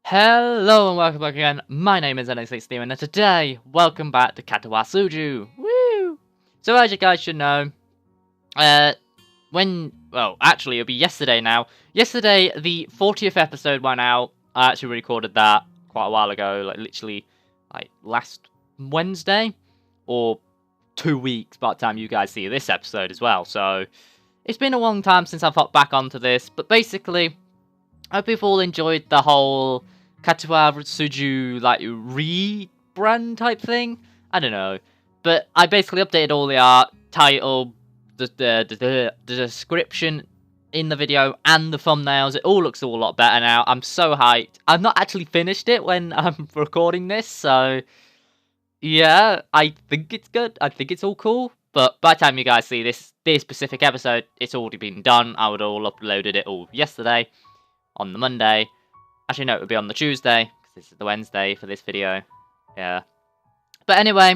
Hello and welcome back again. My name is NX16 and today, welcome back to Katawa Shoujo. Woo! So as you guys should know, actually it'll be yesterday now. Yesterday, the 40th episode went out. I actually recorded that quite a while ago, literally last Wednesday, or 2 weeks by the time you guys see this episode as well. So it's been a long time since I've hopped back onto this, but basically, I hope you've all enjoyed the whole Katawa Shoujo rebrand type thing. I don't know, but I basically updated all the art, title, the description in the video, and the thumbnails. It all looks a lot better now. I'm so hyped. I've not actually finished it when I'm recording this, so yeah, I think it's good. I think it's all cool. But by the time you guys see this specific episode, it's already been done. I would all uploaded it all yesterday on the Monday. Actually, no, it would be on the Tuesday, because this is the Wednesday for this video. Yeah. But anyway,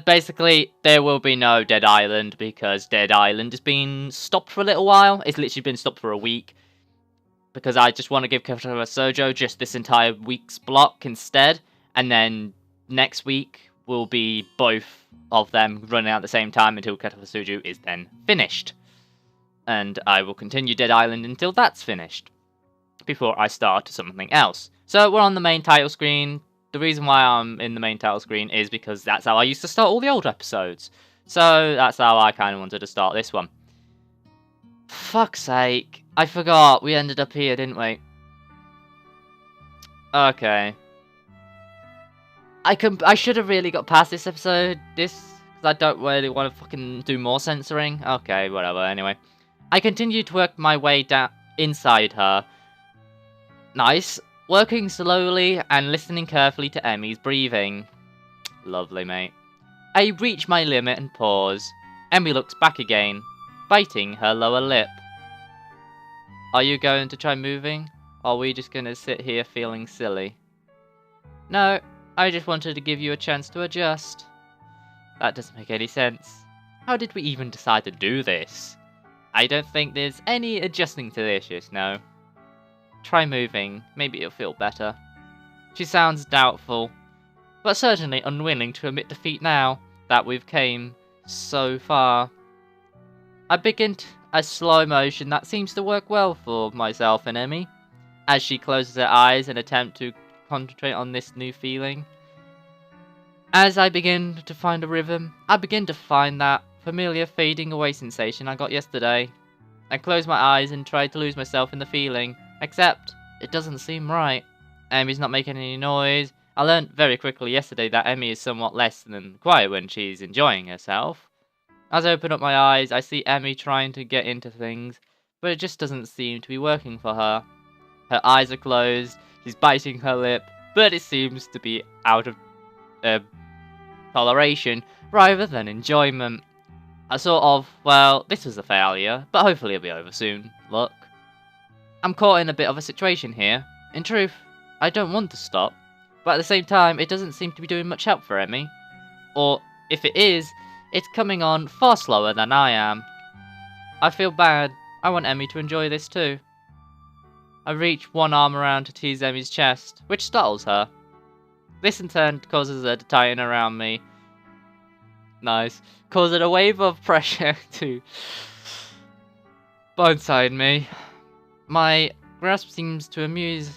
basically, there will be no Dead Island, because Dead Island has been stopped for a little while. It's literally been stopped for a week, because I just want to give Katawa Shoujo just this entire week's block instead, and then next week will be both of them running at the same time until Katawa Shoujo is then finished. And I will continue Dead Island until that's finished, before I start something else. So we're on the main title screen. The reason why I'm in the main title screen is because that's how I used to start all the old episodes. So that's how I kind of wanted to start this one. Fuck's sake. I forgot. We ended up here, didn't we? Okay. I should have really got past this episode. Because I don't really want to fucking do more censoring. Okay, whatever. Anyway. I continue to work my way down inside her. Nice. Working slowly and listening carefully to Emmy's breathing. Lovely, mate. I reach my limit and pause. Emmy looks back again, biting her lower lip. Are you going to try moving? Or are we just going to sit here feeling silly? No, I just wanted to give you a chance to adjust. That doesn't make any sense. How did we even decide to do this? I don't think there's any adjusting to this, just no. Try moving, maybe it'll feel better. She sounds doubtful, but certainly unwilling to admit defeat now that we've came so far. I begin a slow motion that seems to work well for myself and Emmy, as she closes her eyes and attempt to concentrate on this new feeling. As I begin to find a rhythm, I begin to find that familiar fading away sensation I got yesterday. I close my eyes and try to lose myself in the feeling, except it doesn't seem right. Emmy's not making any noise. I learned very quickly yesterday that Emmy is somewhat less than quiet when she's enjoying herself. As I open up my eyes, I see Emmy trying to get into things, but it just doesn't seem to be working for her. Her eyes are closed, she's biting her lip, but it seems to be out of toleration rather than enjoyment. I sort of, well, this was a failure, but hopefully it'll be over soon. Look. I'm caught in a bit of a situation here. In truth, I don't want to stop, but at the same time, it doesn't seem to be doing much help for Emmy. Or, if it is, it's coming on far slower than I am. I feel bad. I want Emmy to enjoy this too. I reach one arm around to tease Emmy's chest, which startles her. This in turn causes her to tighten around me. Nice. Causing a wave of pressure to blindside me. My grasp seems to amuse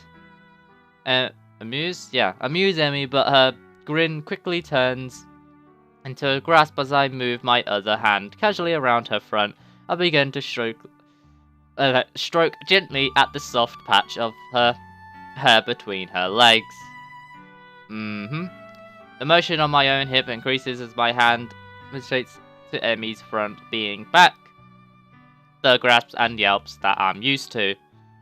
Emmy, but her grin quickly turns into a grasp as I move my other hand casually around her front. I begin to stroke gently at the soft patch of her hair between her legs. The motion on my own hip increases as my hand penetrates to Emmy's front, being back the grasps and yelps that I'm used to.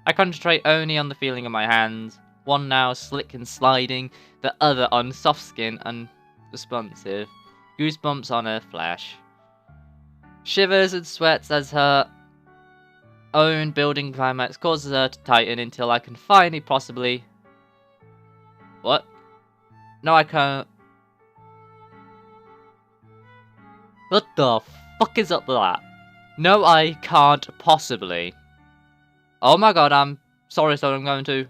I concentrate only on the feeling of my hands, one now slick and sliding, the other on soft skin and responsive, goosebumps on her flesh. Shivers and sweats as her own building climax causes her to tighten until I can finally possibly... What? No, I can't. What the fuck is up with that? No, I can't possibly. Oh my god, I'm sorry, so I'm going to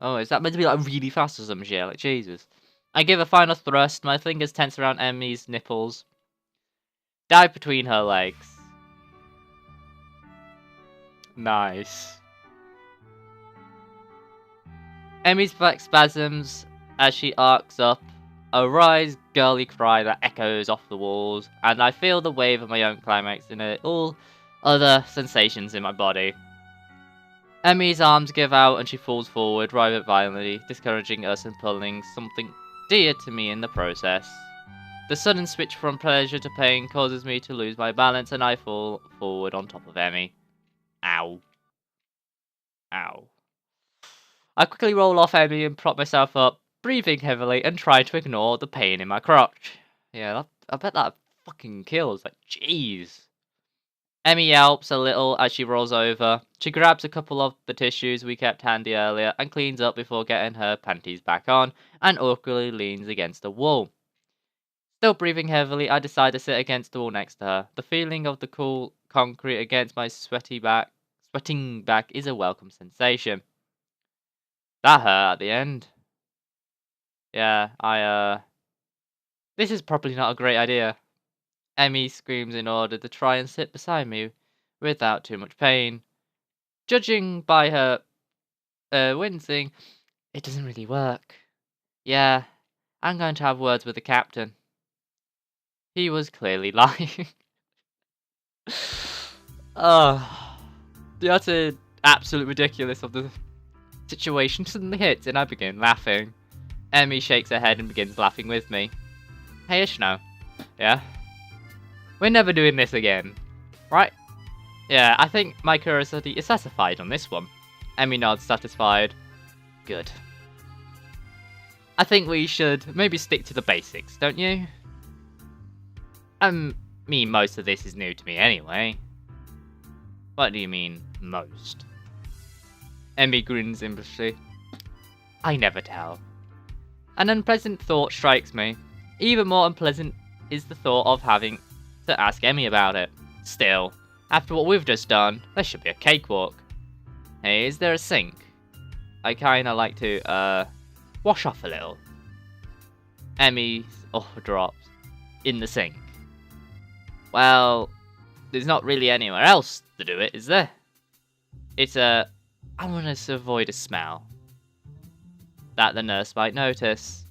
Oh, is that meant to be like really fast or some shit? Like, Jesus. I give a final thrust, my fingers tense around Emmy's nipples. Dive between her legs. Nice. Emmy's back spasms as she arcs up. A rise girly cry that echoes off the walls, and I feel the wave of my own climax in all other sensations in my body. Emmy's arms give out and she falls forward rather violently, discouraging us and pulling something dear to me in the process. The sudden switch from pleasure to pain causes me to lose my balance and I fall forward on top of Emmy. Ow. Ow. I quickly roll off Emmy and prop myself up, breathing heavily and trying to ignore the pain in my crotch. Yeah, I bet that fucking kills. Like, jeez. Emmy yelps a little as she rolls over. She grabs a couple of the tissues we kept handy earlier and cleans up before getting her panties back on and awkwardly leans against the wall. Still breathing heavily, I decide to sit against the wall next to her. The feeling of the cool concrete against my sweating back is a welcome sensation. That hurt at the end. Yeah, this is probably not a great idea. Emmy screams in order to try and sit beside me without too much pain. Judging by her wincing, it doesn't really work. Yeah, I'm going to have words with the captain. He was clearly lying. Oh, the utter absolute ridiculous of the situation suddenly hits and I begin laughing. Emmy shakes her head and begins laughing with me. Hey Ishno. Yeah? We're never doing this again. Right? Yeah, I think my curiosity is satisfied on this one. Emmy nods, satisfied. Good. I think we should maybe stick to the basics, don't you? Most of this is new to me anyway. What do you mean, most? Emmy grins impishly. I never tell. An unpleasant thought strikes me. Even more unpleasant is the thought of having to ask Emmy about it. Still, after what we've just done, there should be a cakewalk. Hey, is there a sink? I kinda like to, wash off a little. Emmy's drops. In the sink. Well, there's not really anywhere else to do it, is there? It's I want to avoid a smell that the nurse might notice.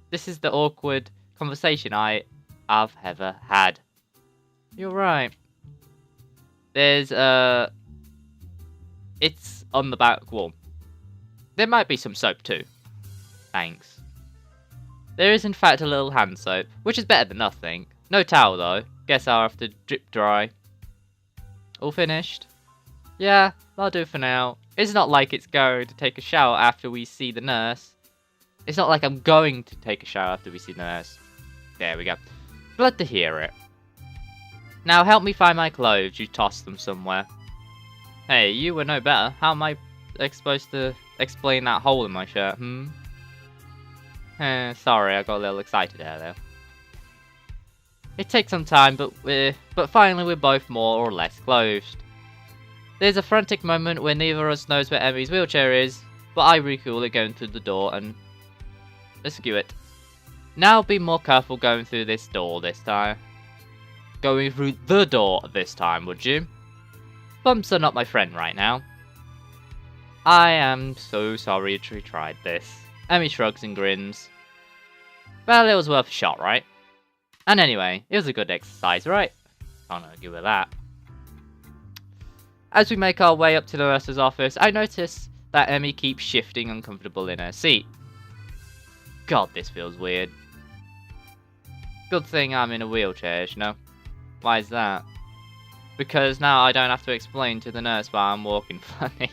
This is the awkward conversation I've ever had. You're right. There's it's on the back wall. There might be some soap too. Thanks. There is in fact a little hand soap, which is better than nothing. No towel though. Guess I'll have to drip dry. All finished? Yeah, that'll do for now. It's not like it's going to take a shower after we see the nurse. It's not like I'm going to take a shower after we see the nurse. There we go. Glad to hear it. Now help me find my clothes. You tossed them somewhere. Hey, you were no better. How am I supposed to explain that hole in my shirt, sorry, I got a little excited earlier. It takes some time, but finally we're both more or less clothed. There's a frantic moment where neither of us knows where Emmy's wheelchair is, but I recool it going through the door and rescue it. Now be more careful going through this door this time. Going through the door this time, would you? Bumps are not my friend right now. I am so sorry we tried this. Emmy shrugs and grins. Well, it was worth a shot, right? And anyway, it was a good exercise, right? Can't argue with that. As we make our way up to the nurse's office, I notice that Emmy keeps shifting uncomfortable in her seat. God, this feels weird. Good thing I'm in a wheelchair, you know? Why is that? Because now I don't have to explain to the nurse why I'm walking funny.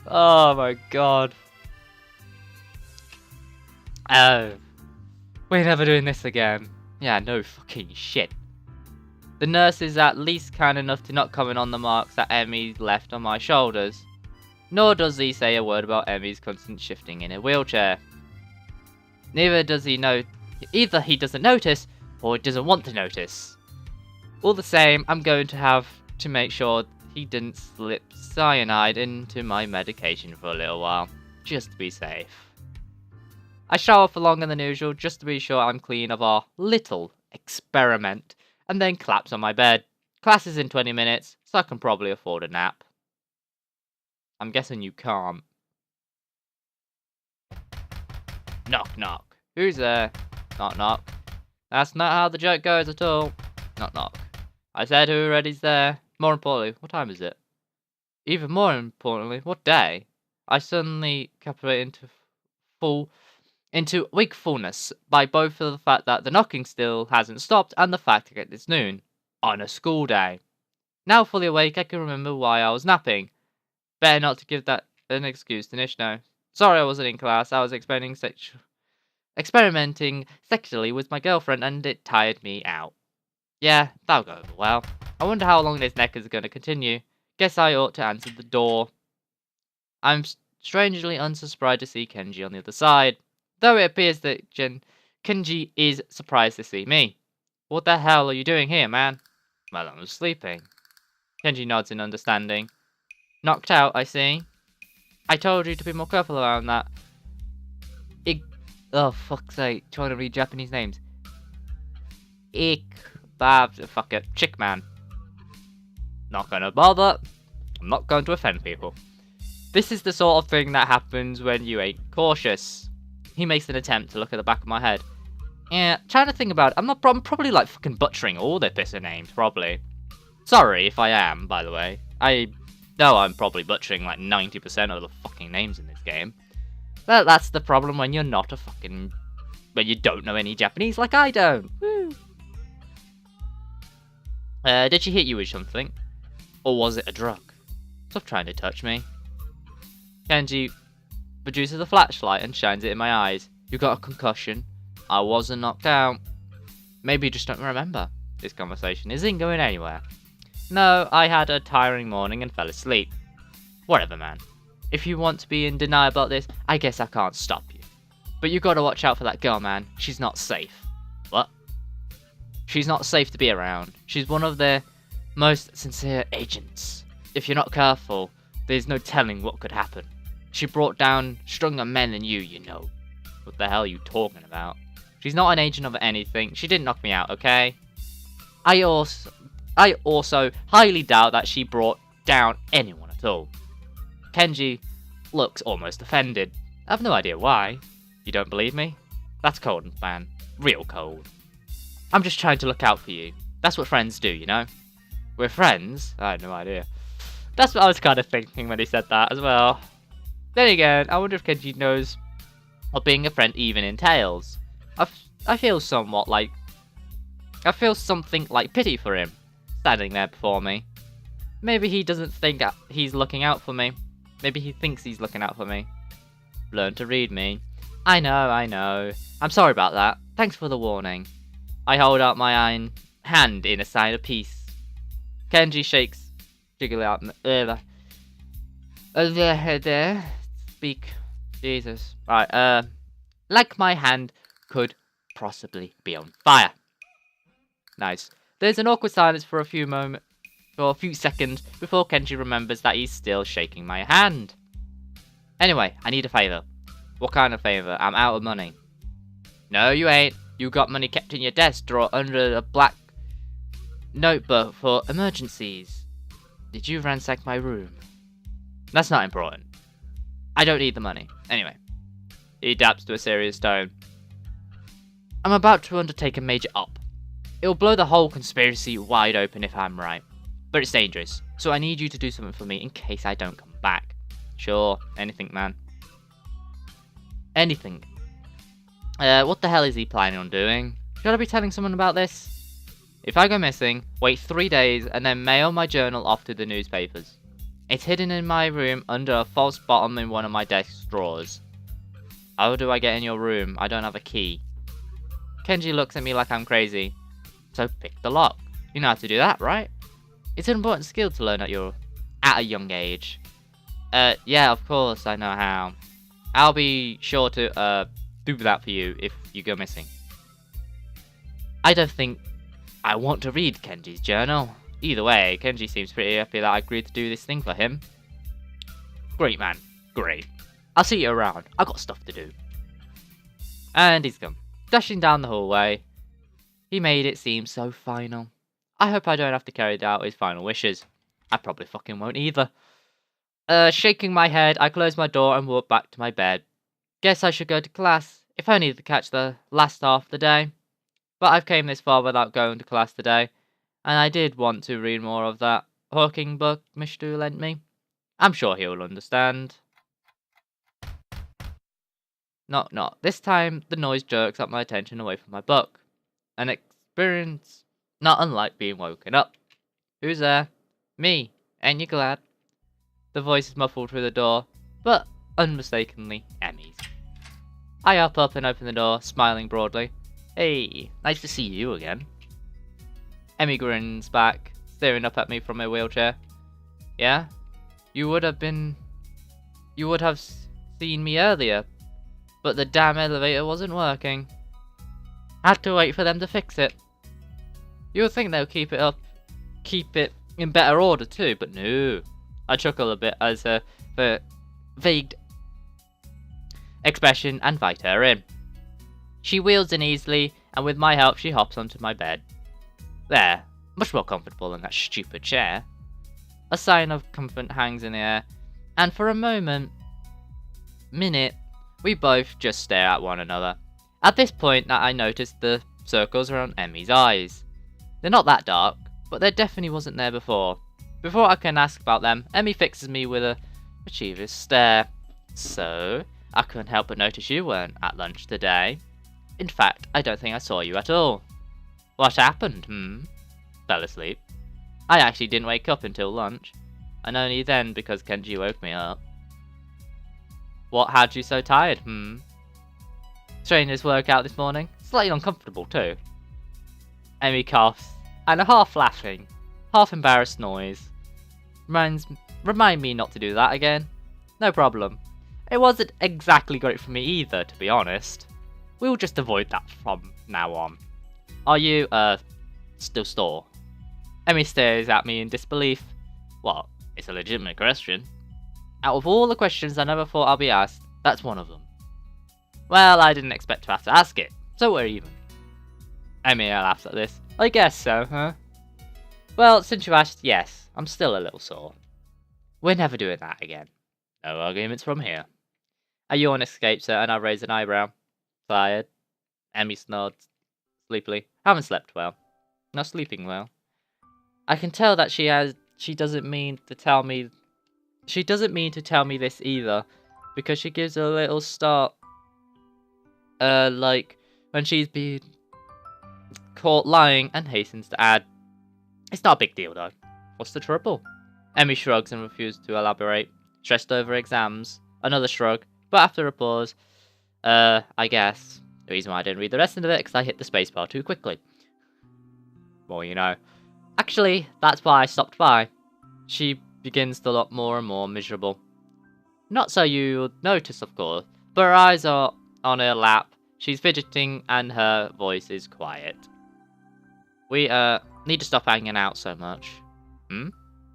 Oh my god. Oh. We're never doing this again. Yeah, no fucking shit. The nurse is at least kind enough to not comment on the marks that Emmy left on my shoulders. Nor does he say a word about Emmy's constant shifting in a wheelchair. Either he doesn't notice, or he doesn't want to notice. All the same, I'm going to have to make sure he didn't slip cyanide into my medication for a little while, just to be safe. I shower for longer than usual, just to be sure I'm clean of our little experiment, and then collapse on my bed. Class is in 20 minutes, so I can probably afford a nap. I'm guessing you can't. Knock knock. Who's there? Knock knock. That's not how the joke goes at all. Knock knock. I said who already's there. More importantly, what time is it? Even more importantly, what day? I suddenly captivate into wakefulness by both of the fact that the knocking still hasn't stopped and the fact that it's noon on a school day. Now fully awake, I can remember why I was napping. Better not to give that an excuse to Nishno. Sorry I wasn't in class. I was experimenting sexually with my girlfriend and it tired me out. Yeah, that'll go over well. I wonder how long this neck is going to continue. Guess I ought to answer the door. I'm strangely unsurprised to see Kenji on the other side, though it appears that Kenji is surprised to see me. What the hell are you doing here, man? Well, I was sleeping. Kenji nods in understanding. Knocked out, I see. I told you to be more careful around that. Oh, fuck's sake. Trying to read Japanese names. Fuck it. Chick man. Not gonna bother. I'm not going to offend people. This is the sort of thing that happens when you ain't cautious. He makes an attempt to look at the back of my head. Yeah, trying to think about it. I'm probably like fucking butchering all their pisser names, probably. Sorry if I am, by the way. I know I'm probably butchering like 90% of the fucking names in this game. But that's the problem when you're not when you don't know any Japanese like I don't. Woo. Did she hit you with something? Or was it a drug? Stop trying to touch me. Kenji produces a flashlight and shines it in my eyes. You got a concussion. I wasn't knocked out. Maybe you just don't remember. This conversation isn't going anywhere. No, I had a tiring morning and fell asleep. Whatever, man. If you want to be in denial about this, I guess I can't stop you. But you gotta watch out for that girl, man. She's not safe. What? She's not safe to be around. She's one of their most sincere agents. If you're not careful, there's no telling what could happen. She brought down stronger men than you know. What the hell are you talking about? She's not an agent of anything. She didn't knock me out, okay? I also highly doubt that she brought down anyone at all. Kenji looks almost offended. I have no idea why. You don't believe me? That's cold, man. Real cold. I'm just trying to look out for you. That's what friends do, you know? We're friends? I had no idea. That's what I was kind of thinking when he said that as well. Then again, I wonder if Kenji knows what being a friend even entails. I feel something like pity for him, standing there before me. Maybe he doesn't think he's looking out for me. Maybe he thinks he's looking out for me. Learn to read me. I know. I'm sorry about that. Thanks for the warning. I hold out my hand in a sign of peace. Kenji shakes, jiggling out. Speak. Jesus. Right, like my hand could possibly be on fire. Nice. There's an awkward silence for a few seconds before Kenji remembers that he's still shaking my hand. Anyway, I need a favor. What kind of favor? I'm out of money. No, you ain't. You got money kept in your desk drawer under a black notebook for emergencies. Did you ransack my room? That's not important. I don't need the money. Anyway. He adapts to a serious tone. I'm about to undertake a major op. It'll blow the whole conspiracy wide open if I'm right. But it's dangerous, so I need you to do something for me in case I don't come back. Sure, anything, man. Anything. What the hell is he planning on doing? Should I be telling someone about this? If I go missing, wait 3 days and then mail my journal off to the newspapers. It's hidden in my room under a false bottom in one of my desk drawers. How do I get in your room? I don't have a key. Kenji looks at me like I'm crazy. So pick the lock. You know how to do that, right? It's an important skill to learn at a young age. Yeah, of course I know how. I'll be sure to do that for you if you go missing. I don't think I want to read Kenji's journal. Either way, Kenji seems pretty happy that I agreed to do this thing for him. Great, man. Great. I'll see you around. I got stuff to do. And he's gone. Dashing down the hallway. He made it seem so final. I hope I don't have to carry out his final wishes. I probably fucking won't either. Shaking my head, I close my door and walk back to my bed. Guess I should go to class, if only to catch the last half of the day. But I've came this far without going to class today, and I did want to read more of that hawking book Mishtu lent me. I'm sure he'll understand. Knock knock. This time, the noise jerks up my attention away from my book. An experience not unlike being woken up. Who's there? Me. Ain't you glad? The voice is muffled through the door, but unmistakably Emmy's. I hop up and open the door, smiling broadly. Hey, nice to see you again. Emmy grins back, staring up at me from her wheelchair. Yeah? You would have seen me earlier, but the damn elevator wasn't working. Had to wait for them to fix it. You would think they'll keep it in better order too, but no. I chuckle a bit as the vague expression and invite her in. She wheels in easily, and with my help she hops onto my bed. There, much more comfortable than that stupid chair. A sign of comfort hangs in the air, and for a minute, we both just stare at one another. At this point I noticed the circles around Emmy's eyes. They're not that dark, but they definitely wasn't there before. Before I can ask about them, Emmy fixes me with a mischievous stare. So, I couldn't help but notice you weren't at lunch today. In fact, I don't think I saw you at all. What happened, Fell asleep. I actually didn't wake up until lunch, and only then because Kenji woke me up. What had you so tired, Strenuous workout this morning. Slightly uncomfortable too. Emmy coughs, and a half laughing, half embarrassed noise. Remind me not to do that again. No problem. It wasn't exactly great for me either, to be honest. We'll just avoid that from now on. Are you, still sore? Emmy stares at me in disbelief. What? It's a legitimate question. Out of all the questions I never thought I'd be asked, that's one of them. Well, I didn't expect to have to ask it, so we're even. Emmy laughs at this. I guess so, huh? Well, since you asked, yes, I'm still a little sore. We're never doing that again. No arguments from here. A yawn escapes her and I raise an eyebrow. Tired? Emmy nods sleepily. Haven't slept well. Not sleeping well. I can tell that she doesn't mean to tell me this either, because she gives a little start. Like when she's been caught lying and hastens to add, it's not a big deal though. What's the trouble? Emmy shrugs and refuses to elaborate. Stressed over exams. Another shrug, but after a pause, I guess. The reason why I didn't read the rest of it because I hit the spacebar too quickly. Well, you know. Actually, that's why I stopped by. She begins to look more and more miserable. Not so you'll notice, of course, but her eyes are on her lap. She's fidgeting and her voice is quiet. We, need to stop hanging out so much.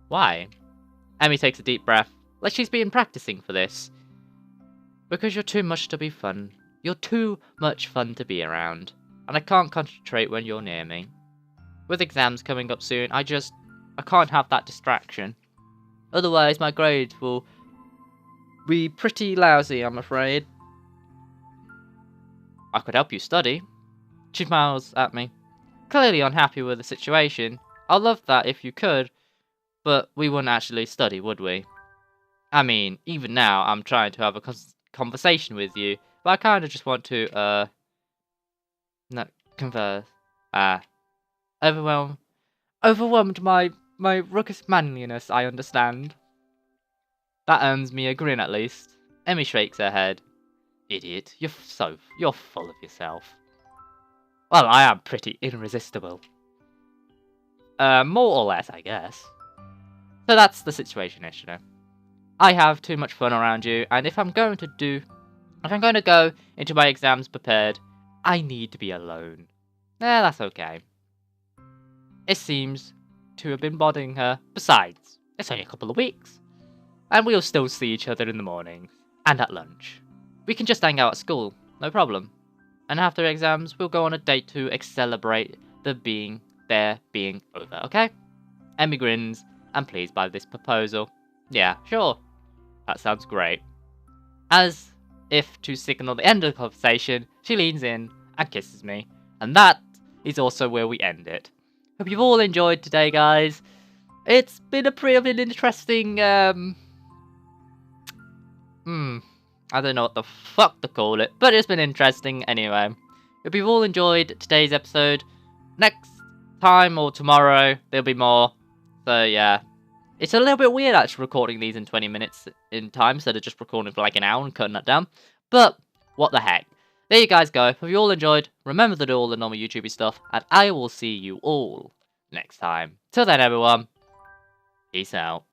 Why? Emmy takes a deep breath, like she's been practicing for this. Because you're too much to be fun. You're too much fun to be around, and I can't concentrate when you're near me. With exams coming up soon, I can't have that distraction. Otherwise, my grades will be pretty lousy, I'm afraid. I could help you study. She smiles at me, clearly unhappy with the situation. I'd love that if you could, but we wouldn't actually study, would we? I mean, even now, I'm trying to have a conversation with you, but I kind of just want to, not converse. Overwhelmed my ruckus manliness, I understand. That earns me a grin at least. Emmy shakes her head. Idiot, you're full of yourself. Well, I am pretty irresistible. More or less, I guess. So that's the situation, you know. I have too much fun around you, and if I'm going to go into my exams prepared, I need to be alone. That's okay. It seems to have been bothering her. Besides, it's only a couple of weeks. And we'll still see each other in the morning. And at lunch. We can just hang out at school, no problem. And after exams, we'll go on a date to celebrate their being over, okay? Emmy grins, and pleased by this proposal. Yeah, sure. That sounds great. As if to signal the end of the conversation, she leans in and kisses me. And that is also where we end it. Hope you've all enjoyed today, guys. It's been a pretty of an interesting, I don't know what the fuck to call it, but it's been interesting anyway. Hope you've all enjoyed today's episode. Next time or tomorrow, there'll be more. So yeah. It's a little bit weird actually recording these in 20 minutes in time instead of just recording for like an hour and cutting that down. But, what the heck. There you guys go. If you all enjoyed, remember to do all the normal YouTubey stuff, and I will see you all next time. Till then everyone, peace out.